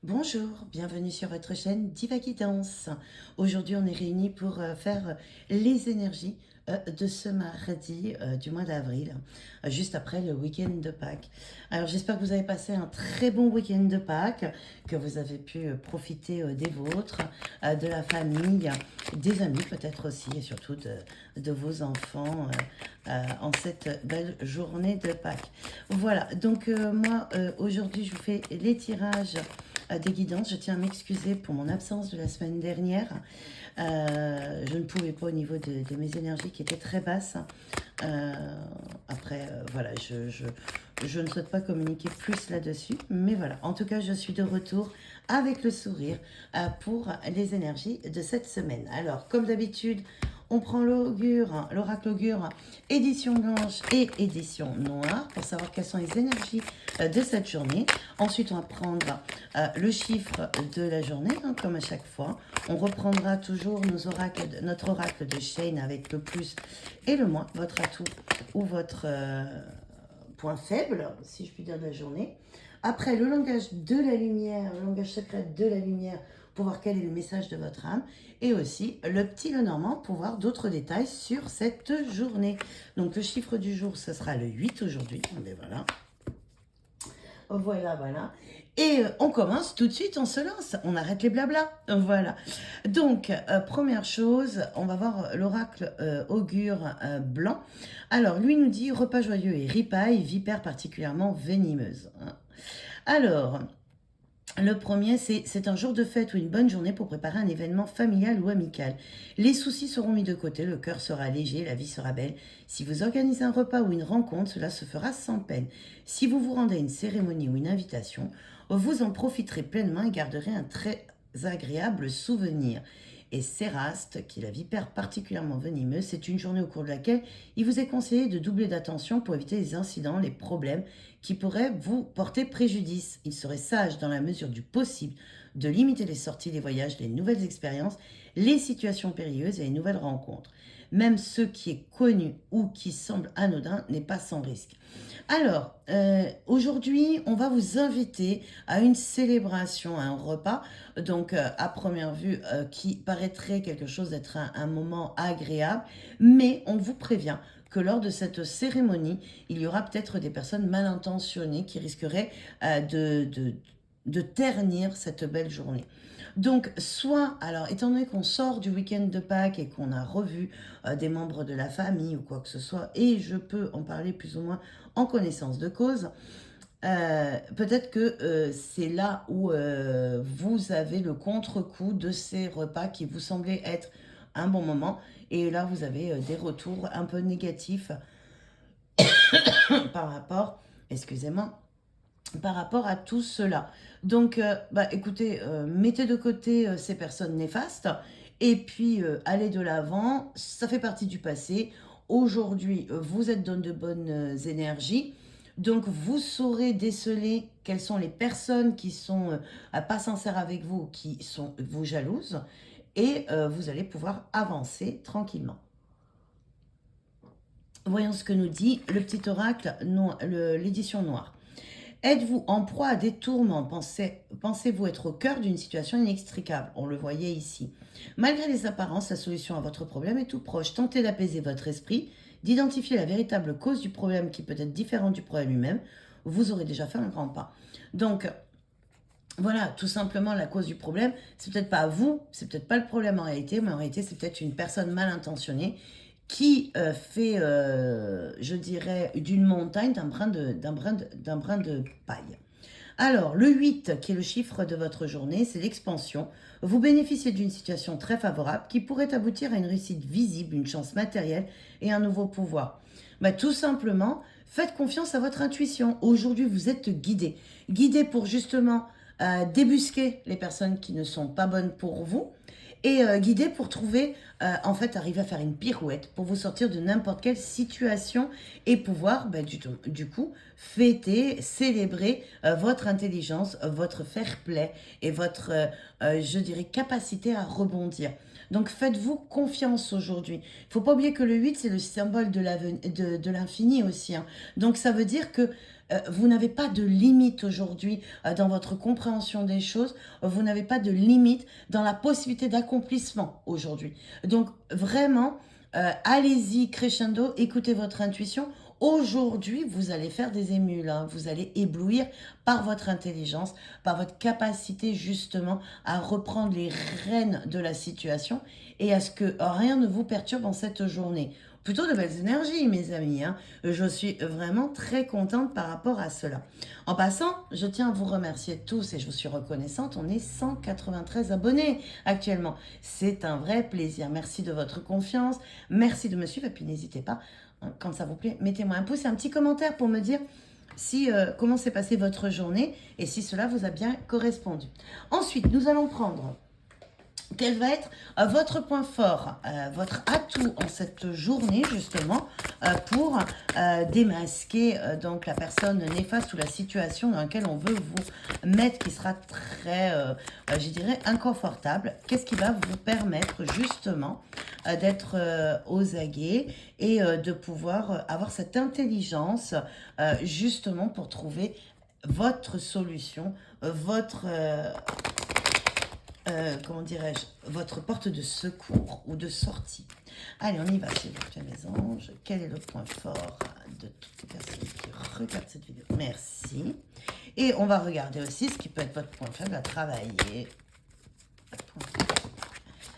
Bonjour, bienvenue sur votre chaîne Diva Guidance. Aujourd'hui, on est réunis pour faire les énergies de ce mardi du mois d'avril, juste après le week-end de Pâques. Alors, j'espère que vous avez passé un très bon week-end de Pâques, que vous avez pu profiter des vôtres, de la famille, des amis peut-être aussi, et surtout de vos enfants en cette belle journée de Pâques. Voilà, donc moi, aujourd'hui, je vous fais les tirages des guidances. Je tiens à m'excuser pour mon absence de la semaine dernière. Je ne pouvais pas au niveau de mes énergies qui étaient très basses. Euh, voilà, je ne souhaite pas communiquer plus là-dessus. Mais voilà, en tout cas, je suis de retour avec le sourire pour les énergies de cette semaine. Alors, comme d'habitude, on prend l'augure, l'oracle augure, édition blanche et édition noire pour savoir quelles sont les énergies de cette journée. Ensuite, on va prendre le chiffre de la journée, hein, comme à chaque fois. On reprendra toujours notre oracle de Shane avec le plus et le moins, votre atout ou votre point faible, si je puis dire, de la journée. Après, le langage de la lumière, le langage secret de la lumière, pour voir quel est le message de votre âme. Et aussi le petit Lenormand pour voir d'autres détails sur cette journée. Donc le chiffre du jour, ce sera le 8 aujourd'hui. Mais voilà. Voilà, voilà. Et on commence tout de suite, on se lance, on arrête les blablas. Voilà. Donc, première chose, on va voir l'oracle augure blanc. Alors, lui nous dit repas joyeux et ripaille, vipère particulièrement venimeuse. Alors, le premier, c'est un jour de fête ou une bonne journée pour préparer un événement familial ou amical. Les soucis seront mis de côté, le cœur sera léger, la vie sera belle. Si vous organisez un repas ou une rencontre, cela se fera sans peine. Si vous vous rendez à une cérémonie ou une invitation, vous en profiterez pleinement et garderez un très agréable souvenir. Et Séraste, qui est la vipère particulièrement venimeuse, c'est une journée au cours de laquelle il vous est conseillé de doubler d'attention pour éviter les incidents, les problèmes qui pourraient vous porter préjudice. Il serait sage, dans la mesure du possible, de limiter les sorties, les voyages, les nouvelles expériences, les situations périlleuses et les nouvelles rencontres. Même ce qui est connu ou qui semble anodin n'est pas sans risque. Alors, aujourd'hui, on va vous inviter à une célébration, à un repas, donc à première vue, qui paraîtrait quelque chose d'être un moment agréable, mais on vous prévient que lors de cette cérémonie, il y aura peut-être des personnes mal intentionnées qui risqueraient de ternir cette belle journée. Donc, soit, alors, étant donné qu'on sort du week-end de Pâques et qu'on a revu des membres de la famille ou quoi que ce soit, et je peux en parler plus ou moins en connaissance de cause, peut-être que c'est là où vous avez le contre-coup de ces repas qui vous semblaient être un bon moment, et là vous avez des retours un peu négatifs par rapport, excusez-moi, par rapport à tout cela. Donc, écoutez, mettez de côté ces personnes néfastes et puis allez de l'avant. Ça fait partie du passé. Aujourd'hui, vous êtes dans de bonnes énergies. Donc, vous saurez déceler quelles sont les personnes qui sont pas sincères avec vous, qui sont vous jalouses, et vous allez pouvoir avancer tranquillement. Voyons ce que nous dit le petit oracle, l'édition noire. Êtes-vous en proie à des tourments? Pensez-vous être au cœur d'une situation inextricable? On le voyait ici. Malgré les apparences, la solution à votre problème est tout proche. Tentez d'apaiser votre esprit, d'identifier la véritable cause du problème qui peut être différente du problème lui-même. Vous aurez déjà fait un grand pas. Donc, voilà, tout simplement la cause du problème, c'est peut-être pas vous, c'est peut-être pas le problème en réalité, mais en réalité c'est peut-être une personne mal intentionnée qui fait, je dirais, d'une montagne d'un brin de paille. Alors, le 8, qui est le chiffre de votre journée, c'est l'expansion. Vous bénéficiez d'une situation très favorable qui pourrait aboutir à une réussite visible, une chance matérielle et un nouveau pouvoir. Tout simplement, faites confiance à votre intuition. Aujourd'hui, vous êtes guidé. Guidé pour justement débusquer les personnes qui ne sont pas bonnes pour vous et guidé pour trouver, en fait, arriver à faire une pirouette pour vous sortir de n'importe quelle situation et pouvoir, du coup, fêter, célébrer votre intelligence, votre fair play et votre, je dirais, capacité à rebondir. Donc faites-vous confiance aujourd'hui. Il ne faut pas oublier que le 8, c'est le symbole de l'infini aussi, hein. Donc ça veut dire que Vous n'avez pas de limite aujourd'hui dans votre compréhension des choses. Vous n'avez pas de limite dans la possibilité d'accomplissement aujourd'hui. Donc vraiment, allez-y crescendo, écoutez votre intuition. Aujourd'hui, vous allez faire des émules, hein. Vous allez éblouir par votre intelligence, par votre capacité justement à reprendre les rênes de la situation et à ce que rien ne vous perturbe en cette journée. Plutôt de belles énergies, mes amis, hein. Je suis vraiment très contente par rapport à cela. En passant, je tiens à vous remercier tous et je vous suis reconnaissante. On est 193 abonnés actuellement. C'est un vrai plaisir. Merci de votre confiance. Merci de me suivre et puis n'hésitez pas, hein, quand ça vous plaît, mettez-moi un pouce et un petit commentaire pour me dire si, comment s'est passée votre journée et si cela vous a bien correspondu. Ensuite, nous allons prendre quel va être votre point fort, votre atout en cette journée justement pour démasquer donc la personne néfaste ou la situation dans laquelle on veut vous mettre qui sera très, je dirais, inconfortable. Qu'est-ce qui va vous permettre justement d'être aux aguets et de pouvoir avoir cette intelligence justement pour trouver votre solution, votre... comment dirais-je, votre porte de secours ou de sortie. Allez, on y va, s'il vous plaît, mes anges. Quel est le point fort de toutes les personnes qui regardent cette vidéo? Merci. Et on va regarder aussi ce qui peut être votre point faible à travailler.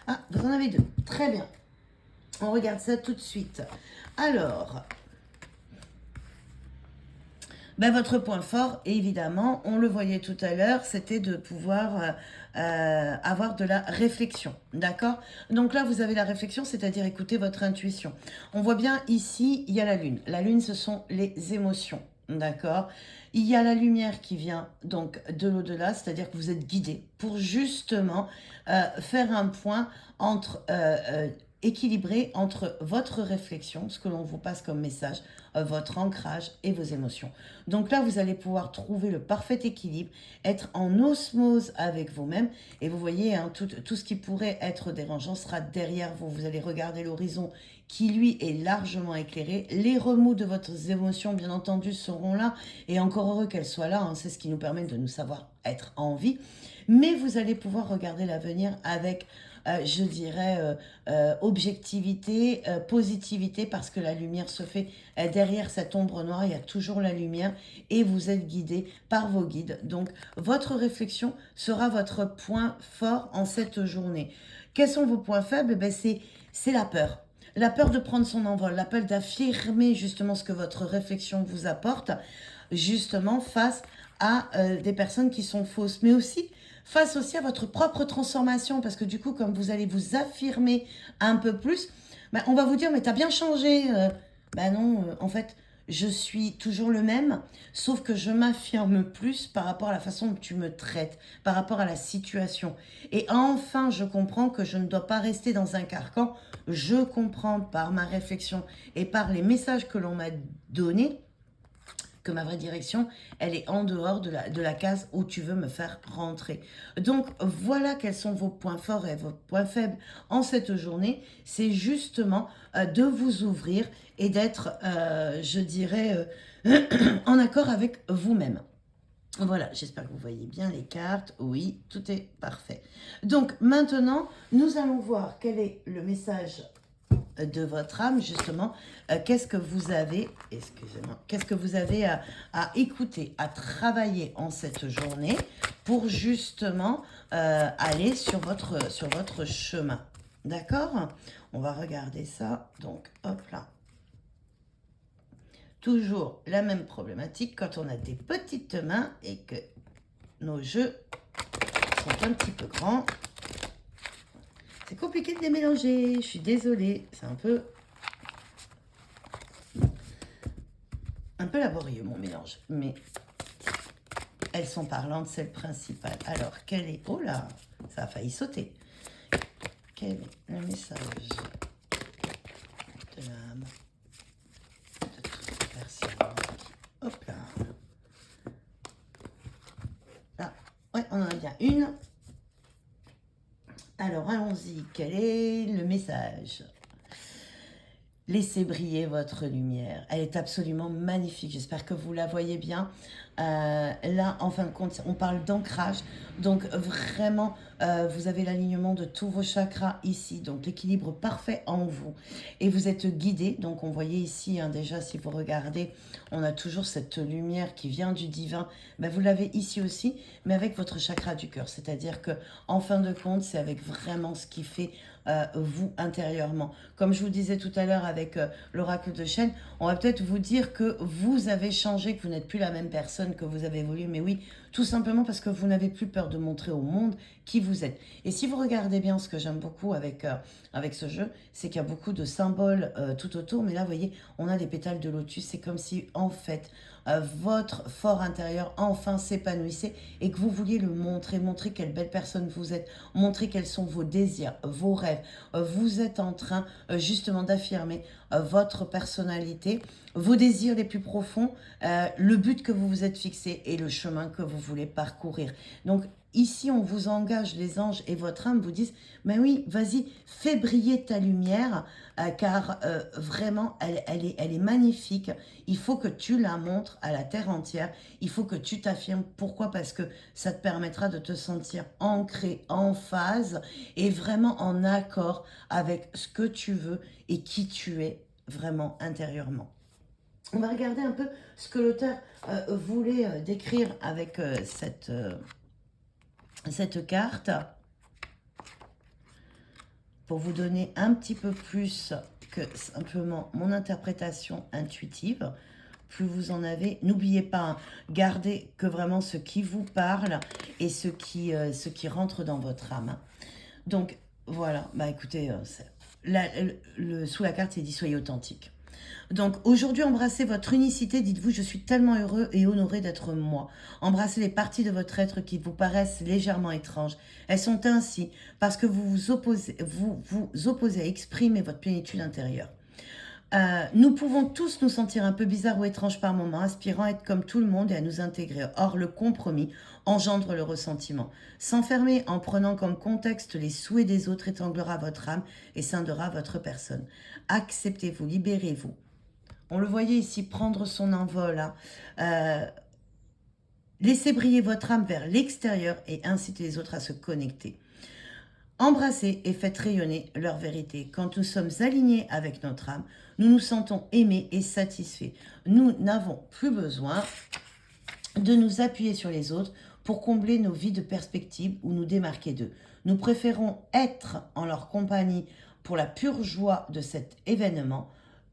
Ah, vous en avez deux. Très bien. On regarde ça tout de suite. Alors... Ben, votre point fort, évidemment, on le voyait tout à l'heure, c'était de pouvoir avoir de la réflexion, d'accord? Donc là, vous avez la réflexion, c'est-à-dire écouter votre intuition. On voit bien ici, il y a la lune. La lune, ce sont les émotions, d'accord? Il y a la lumière qui vient donc de l'au-delà, c'est-à-dire que vous êtes guidé pour justement faire un point entre... équilibré entre votre réflexion, ce que l'on vous passe comme message, votre ancrage et vos émotions. Donc là, vous allez pouvoir trouver le parfait équilibre, être en osmose avec vous-même. Et vous voyez, hein, tout ce qui pourrait être dérangeant sera derrière vous. Vous allez regarder l'horizon qui, lui, est largement éclairé. Les remous de votre émotions, bien entendu, seront là. Et encore heureux qu'elles soient là, hein, c'est ce qui nous permet de nous savoir être en vie. Mais vous allez pouvoir regarder l'avenir avec... je dirais, objectivité, positivité, parce que la lumière se fait derrière cette ombre noire, il y a toujours la lumière et vous êtes guidé par vos guides. Donc, votre réflexion sera votre point fort en cette journée. Quels sont vos points faibles? Ben, c'est la peur. La peur de prendre son envol, la peur d'affirmer justement ce que votre réflexion vous apporte, justement face à des personnes qui sont fausses, mais aussi face aussi à votre propre transformation, parce que du coup, comme vous allez vous affirmer un peu plus, ben, on va vous dire, mais t'as bien changé. Ben non, en fait, je suis toujours le même, sauf que je m'affirme plus par rapport à la façon dont tu me traites, par rapport à la situation. Et enfin, je comprends que je ne dois pas rester dans un carcan. Je comprends par ma réflexion et par les messages que l'on m'a donnés, que ma vraie direction, elle est en dehors de la case où tu veux me faire rentrer. Donc, voilà quels sont vos points forts et vos points faibles en cette journée. C'est justement de vous ouvrir et d'être, je dirais, en accord avec vous-même. Voilà, j'espère que vous voyez bien les cartes. Oui, tout est parfait. Donc, maintenant, nous allons voir quel est le message de votre âme, justement, qu'est-ce que vous avez, excusez-moi, qu'est-ce que vous avez à écouter, à travailler en cette journée pour justement aller sur votre chemin. D'accord? On va regarder ça. Donc, hop là. Toujours la même problématique quand on a des petites mains et que nos jeux sont un petit peu grands. C'est compliqué de les mélanger, je suis désolée, c'est un peu laborieux mon mélange, mais elles sont parlantes, c'est le principal. Alors, quel est... Oh là, ça a failli sauter. Quel est le message de l'âme de toute les personnes qui... Hop là. Là, ouais, on en a bien une. Alors, allons-y. Quel est le message? Laissez briller votre lumière. Elle est absolument magnifique. J'espère que vous la voyez bien. Là, en fin de compte, on parle d'ancrage. Donc, vraiment, vous avez l'alignement de tous vos chakras ici. Donc, l'équilibre parfait en vous. Et vous êtes guidé. Donc, on voyait ici, hein, déjà, si vous regardez, on a toujours cette lumière qui vient du divin. Ben, vous l'avez ici aussi, mais avec votre chakra du cœur. C'est-à-dire que, en fin de compte, c'est avec vraiment ce qui fait vous intérieurement. Comme je vous disais tout à l'heure avec l'oracle de Chêne, on va peut-être vous dire que vous avez changé, que vous n'êtes plus la même personne que vous avez évolué, mais oui, tout simplement parce que vous n'avez plus peur de montrer au monde qui vous êtes. Et si vous regardez bien, ce que j'aime beaucoup avec ce jeu, c'est qu'il y a beaucoup de symboles tout autour, mais là, vous voyez, on a des pétales de lotus, c'est comme si, en fait, votre fort intérieur enfin s'épanouissait et que vous vouliez le montrer, montrer quelle belle personne vous êtes, montrer quels sont vos désirs, vos rêves. Vous êtes en train justement d'affirmer votre personnalité, vos désirs les plus profonds, le but que vous vous êtes fixé et le chemin que vous voulez parcourir. Donc, ici, on vous engage, les anges et votre âme vous disent, mais oui, vas-y, fais briller ta lumière, car vraiment, elle est magnifique. Il faut que tu la montres à la terre entière. Il faut que tu t'affirmes. Pourquoi? Parce que ça te permettra de te sentir ancré, en phase et vraiment en accord avec ce que tu veux et qui tu es vraiment intérieurement. On va regarder un peu ce que l'auteur voulait décrire avec cette carte pour vous donner un petit peu plus que simplement mon interprétation intuitive. Plus vous en avez, n'oubliez pas, hein, gardez que vraiment ce qui vous parle et ce qui rentre dans votre âme. Donc voilà, bah écoutez, sous la carte, il dit soyez authentique. Donc aujourd'hui, embrassez votre unicité, dites-vous, je suis tellement heureux et honoré d'être moi. Embrassez les parties de votre être qui vous paraissent légèrement étranges. Elles sont ainsi parce que vous vous opposez à exprimer votre plénitude intérieure. Nous pouvons tous nous sentir un peu bizarres ou étranges par moments, aspirant à être comme tout le monde et à nous intégrer. Or, le compromis engendre le ressentiment. S'enfermer en prenant comme contexte les souhaits des autres étranglera votre âme et scindera votre personne. Acceptez-vous, libérez-vous. On le voyait ici prendre son envol. Hein. Laissez briller votre âme vers l'extérieur et incitez les autres à se connecter. Embrassez et faites rayonner leur vérité. Quand nous sommes alignés avec notre âme, nous nous sentons aimés et satisfaits. Nous n'avons plus besoin de nous appuyer sur les autres pour combler nos vies de perspective ou nous démarquer d'eux. Nous préférons être en leur compagnie pour la pure joie de cet événement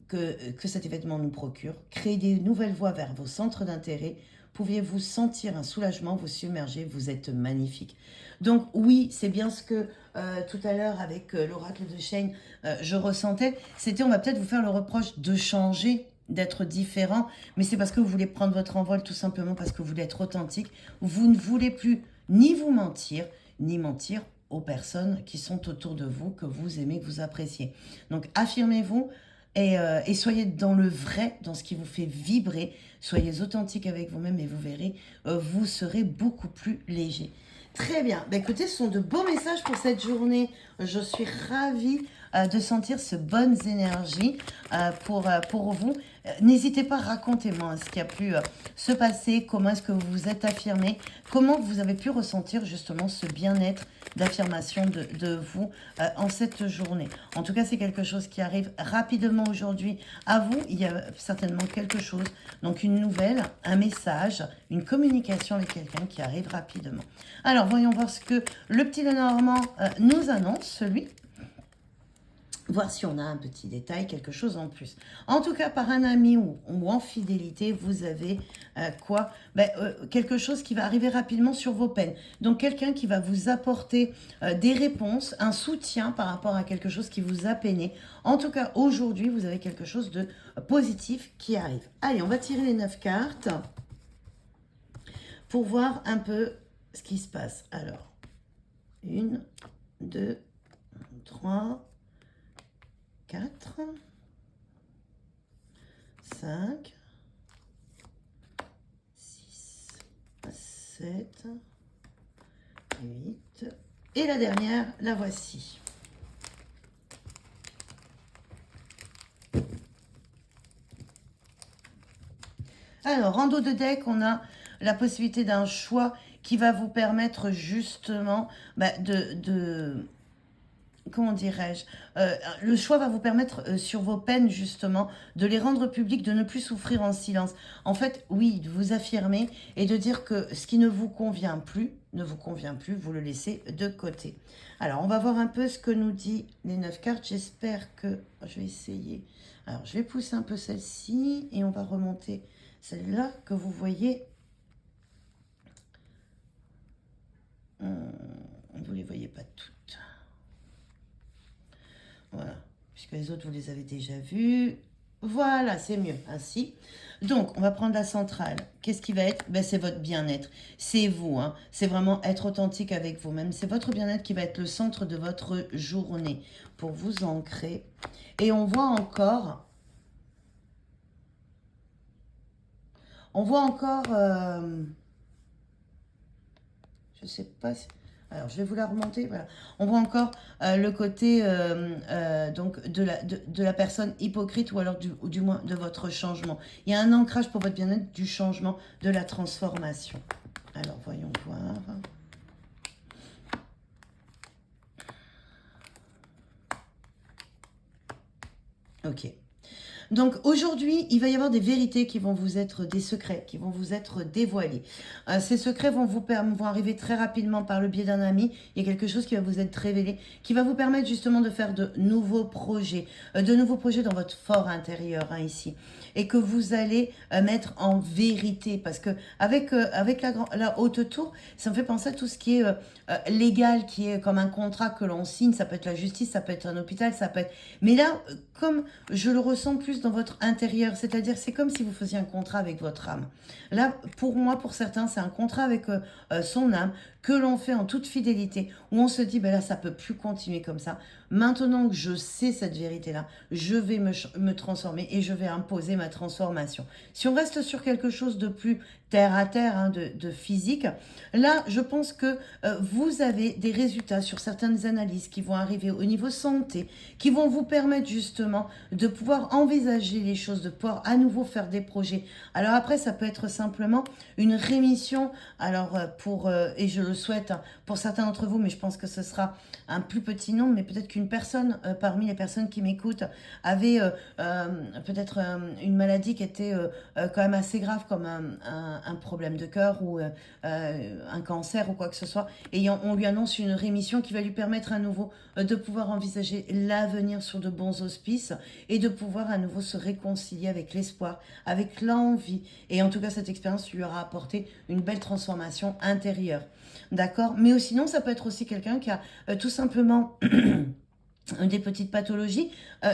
que cet événement nous procure. Créer des nouvelles voies vers vos centres d'intérêt. Pouviez-vous sentir un soulagement vous submerger? Vous êtes magnifique. Donc oui, c'est bien ce que tout à l'heure avec l'oracle de Chêne, je ressentais. C'était, on va peut-être vous faire le reproche de changer, d'être différent, mais c'est parce que vous voulez prendre votre envol, tout simplement parce que vous voulez être authentique. Vous ne voulez plus ni vous mentir, ni mentir aux personnes qui sont autour de vous, que vous aimez, que vous appréciez. Donc affirmez-vous, et soyez dans le vrai, dans ce qui vous fait vibrer. Soyez authentique avec vous-même et vous verrez, vous serez beaucoup plus léger. Très bien. Bah, écoutez, ce sont de beaux messages pour cette journée. Je suis ravie de sentir ces bonnes énergies pour vous. N'hésitez pas, racontez-moi ce qui a pu se passer, comment est-ce que vous vous êtes affirmé, comment vous avez pu ressentir justement ce bien-être d'affirmation de vous en cette journée. En tout cas, c'est quelque chose qui arrive rapidement aujourd'hui à vous. Il y a certainement quelque chose, donc une nouvelle, un message, une communication avec quelqu'un qui arrive rapidement. Alors, voyons voir ce que le petit Lenormand nous annonce, celui. Voir si on a un petit détail, quelque chose en plus. En tout cas, par un ami ou en fidélité, vous avez quoi? Quelque chose qui va arriver rapidement sur vos peines. Donc, quelqu'un qui va vous apporter des réponses, un soutien par rapport à quelque chose qui vous a peiné. En tout cas, aujourd'hui, vous avez quelque chose de positif qui arrive. Allez, on va tirer les 9 cartes pour voir un peu ce qui se passe. Alors, 1, 2, 3... 4, 5, 6, 7, 8. Et la dernière, la voici. Alors, en dos de deck, on a la possibilité d'un choix qui va vous permettre justement comment dirais-je, le choix va vous permettre sur vos peines justement de les rendre publiques, de ne plus souffrir en silence. En fait, oui, de vous affirmer et de dire que ce qui ne vous convient plus, vous le laissez de côté. Alors, on va voir un peu ce que nous dit les 9 cartes. J'espère que je vais essayer. Alors, je vais pousser un peu celle-ci et on va remonter celle-là que vous voyez. Vous ne les voyez pas toutes. Voilà, puisque les autres, vous les avez déjà vus. Voilà, c'est mieux, ainsi. Donc, on va prendre la centrale. Qu'est-ce qui va être? Ben, c'est votre bien-être. C'est vous, hein. C'est vraiment être authentique avec vous-même. C'est votre bien-être qui va être le centre de votre journée pour vous ancrer. Et on voit encore... je sais pas si... Alors, je vais vous la remonter. Voilà. On voit encore le côté donc de la personne hypocrite ou alors du moins de votre changement. Il y a un ancrage pour votre bien-être du changement, de la transformation. Alors, voyons voir. Ok. Donc aujourd'hui, il va y avoir des vérités qui vont vous être, des secrets qui vont vous être dévoilés. Ces secrets vont arriver très rapidement par le biais d'un ami. Il y a quelque chose qui va vous être révélé, qui va vous permettre justement de faire de nouveaux projets dans votre fort intérieur, hein, ici. Et que vous allez mettre en vérité. Parce que avec la haute tour, ça me fait penser à tout ce qui est légal, qui est comme un contrat que l'on signe. Ça peut être la justice, ça peut être un hôpital, ça peut être... Mais là, comme je le ressens plus dans votre intérieur, c'est-à-dire c'est comme si vous faisiez un contrat avec votre âme. Là, pour moi, pour certains, c'est un contrat avec son âme que l'on fait en toute fidélité, où on se dit, ben là, ça peut plus continuer comme ça. Maintenant que je sais cette vérité-là, je vais me transformer et je vais imposer ma transformation. Si on reste sur quelque chose de plus terre à terre, hein, de physique, là, je pense que vous avez des résultats sur certaines analyses qui vont arriver au niveau santé, qui vont vous permettre justement de pouvoir envisager les choses, de pouvoir à nouveau faire des projets. Alors après, ça peut être simplement une rémission, alors et je le souhaite hein, pour certains d'entre vous, mais je pense que ce sera un plus petit nombre, mais peut-être qu'une personne parmi les personnes qui m'écoutent avait peut-être une maladie qui était quand même assez grave, comme un problème de cœur ou un cancer ou quoi que ce soit, et on lui annonce une rémission qui va lui permettre à nouveau de pouvoir envisager l'avenir sur de bons auspices et de pouvoir à nouveau se réconcilier avec l'espoir, avec l'envie. Et en tout cas, cette expérience lui aura apporté une belle transformation intérieure. D'accord? Mais sinon, ça peut être aussi quelqu'un qui a tout simplement des petites pathologies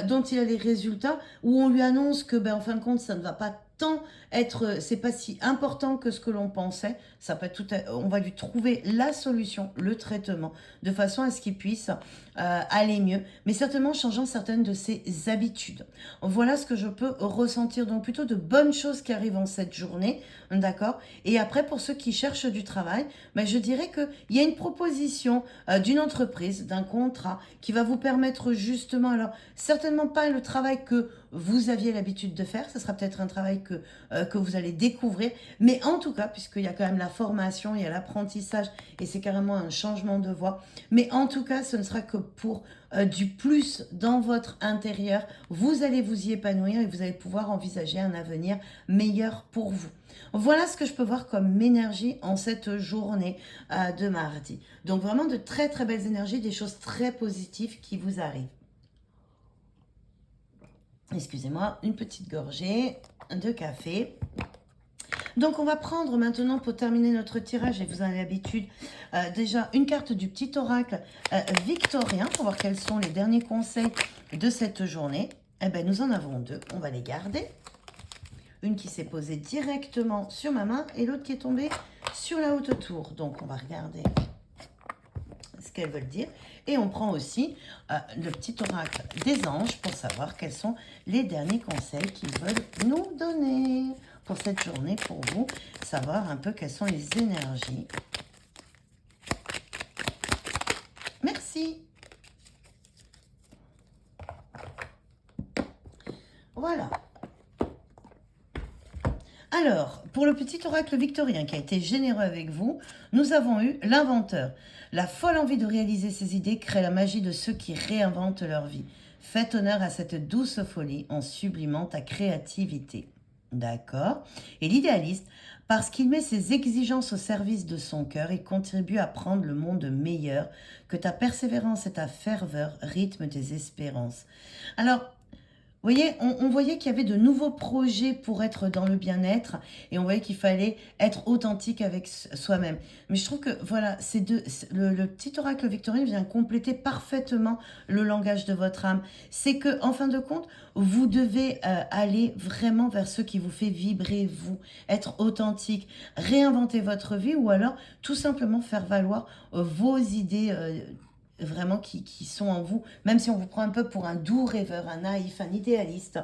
dont il a les résultats, où on lui annonce que, ben, en fin de compte, ça ne va pas tant être, c'est pas si important que ce que l'on pensait. Ça peut être on va lui trouver la solution, le traitement, de façon à ce qu'il puisse aller mieux, mais certainement changeant certaines de ses habitudes. Voilà ce que je peux ressentir, donc plutôt de bonnes choses qui arrivent en cette journée, d'accord. Et après, pour ceux qui cherchent du travail, ben, je dirais qu'il y a une proposition d'une entreprise, d'un contrat, qui va vous permettre justement, alors certainement pas le travail que vous aviez l'habitude de faire, ce sera peut-être un travail que vous allez découvrir, mais en tout cas, puisqu'il y a quand même la formation, il y a l'apprentissage, et c'est carrément un changement de voie, mais en tout cas, ce ne sera que pour du plus dans votre intérieur, vous allez vous y épanouir et vous allez pouvoir envisager un avenir meilleur pour vous. Voilà ce que je peux voir comme énergie en cette journée de mardi. Donc vraiment de très très belles énergies, des choses très positives qui vous arrivent. Excusez-moi, une petite gorgée de café. Donc on va prendre maintenant pour terminer notre tirage, et vous en avez l'habitude, déjà une carte du petit oracle victorien pour voir quels sont les derniers conseils de cette journée. Eh bien nous en avons deux, on va les garder. Une qui s'est posée directement sur ma main et l'autre qui est tombée sur la haute tour. Donc on va regarder ce qu'elles veulent dire. Et on prend aussi le petit oracle des anges pour savoir quels sont les derniers conseils qu'ils veulent nous donner pour cette journée, pour vous, savoir un peu quelles sont les énergies. Merci. Voilà. Alors, pour le petit oracle victorien qui a été généreux avec vous, nous avons eu l'inventeur. La folle envie de réaliser ses idées crée la magie de ceux qui réinventent leur vie. Faites honneur à cette douce folie en sublimant ta créativité. D'accord. Et l'idéaliste, parce qu'il met ses exigences au service de son cœur, il contribue à prendre le monde meilleur, que ta persévérance et ta ferveur rythment tes espérances. Alors, vous voyez, on voyait qu'il y avait de nouveaux projets pour être dans le bien-être et on voyait qu'il fallait être authentique avec soi-même. Mais je trouve que voilà, le petit oracle victorien vient compléter parfaitement le langage de votre âme. C'est que, en fin de compte, vous devez aller vraiment vers ce qui vous fait vibrer, vous, être authentique, réinventer votre vie ou alors tout simplement faire valoir vos idées. Vraiment qui sont en vous, même si on vous prend un peu pour un doux rêveur, un naïf, un idéaliste,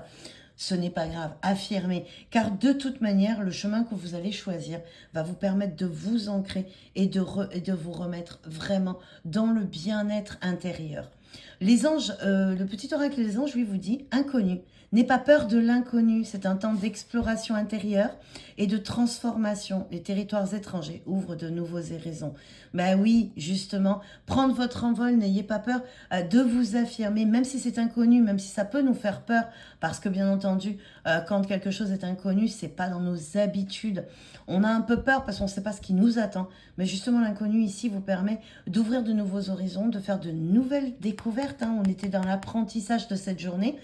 ce n'est pas grave, affirmez, car de toute manière, le chemin que vous allez choisir va vous permettre de vous ancrer et de vous remettre vraiment dans le bien-être intérieur. Les anges, le petit oracle des anges, lui, vous dit inconnu. N'aie pas peur de l'inconnu, c'est un temps d'exploration intérieure et de transformation. Les territoires étrangers ouvrent de nouveaux horizons. Ben oui, justement, prendre votre envol, n'ayez pas peur de vous affirmer, même si c'est inconnu, même si ça peut nous faire peur, parce que bien entendu, quand quelque chose est inconnu, c'est pas dans nos habitudes. On a un peu peur parce qu'on ne sait pas ce qui nous attend, mais justement l'inconnu ici vous permet d'ouvrir de nouveaux horizons, de faire de nouvelles découvertes. On était dans l'apprentissage de cette journée.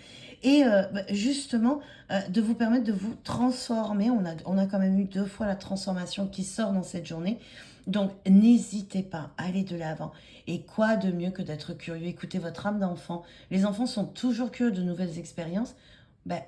Et justement, de vous permettre de vous transformer. On a quand même eu 2 fois la transformation qui sort dans cette journée. Donc, n'hésitez pas, allez de l'avant. Et quoi de mieux que d'être curieux? Écoutez votre âme d'enfant. Les enfants sont toujours curieux de nouvelles expériences. Ben,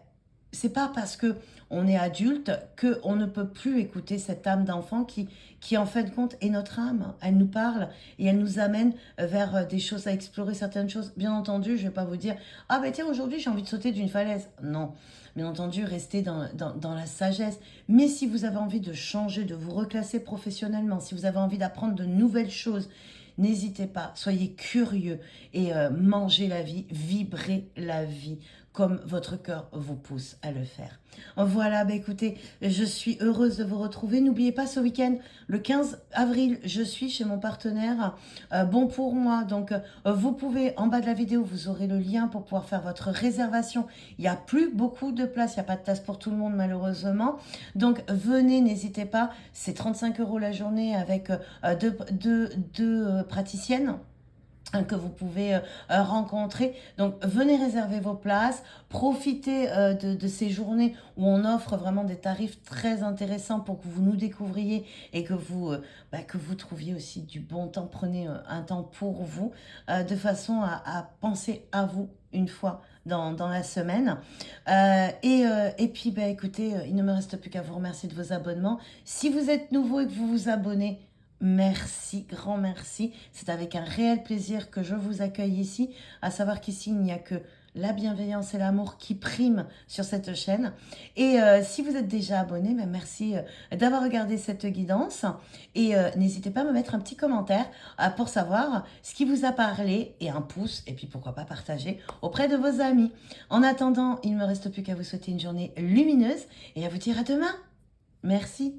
c'est pas parce que on est adulte qu'on ne peut plus écouter cette âme d'enfant qui en fin de compte est notre âme. Elle nous parle et elle nous amène vers des choses à explorer, certaines choses. Bien entendu, je vais pas vous dire ah ben tiens aujourd'hui j'ai envie de sauter d'une falaise. Non, bien entendu restez dans la sagesse. Mais si vous avez envie de changer, de vous reclasser professionnellement, si vous avez envie d'apprendre de nouvelles choses, n'hésitez pas, soyez curieux et mangez la vie, vibrez la vie comme votre cœur vous pousse à le faire. Voilà, bah écoutez, je suis heureuse de vous retrouver. N'oubliez pas ce week-end, le 15 avril, je suis chez mon partenaire Bon pour moi. Donc, vous pouvez, en bas de la vidéo, vous aurez le lien pour pouvoir faire votre réservation. Il n'y a plus beaucoup de place, il n'y a pas de place pour tout le monde malheureusement. Donc, venez, n'hésitez pas. C'est 35 € la journée avec deux praticiennes que vous pouvez rencontrer. Donc, venez réserver vos places, profitez de ces journées où on offre vraiment des tarifs très intéressants pour que vous nous découvriez et que vous trouviez aussi du bon temps. Prenez un temps pour vous, de façon à penser à vous une fois dans la semaine. Et puis, écoutez, il ne me reste plus qu'à vous remercier de vos abonnements. Si vous êtes nouveau et que vous vous abonnez, merci, grand merci. C'est avec un réel plaisir que je vous accueille ici. À savoir qu'ici, il n'y a que la bienveillance et l'amour qui priment sur cette chaîne. Et si vous êtes déjà abonné, merci d'avoir regardé cette guidance. Et n'hésitez pas à me mettre un petit commentaire pour savoir ce qui vous a parlé et un pouce. Et puis pourquoi pas partager auprès de vos amis. En attendant, il ne me reste plus qu'à vous souhaiter une journée lumineuse et à vous dire à demain. Merci.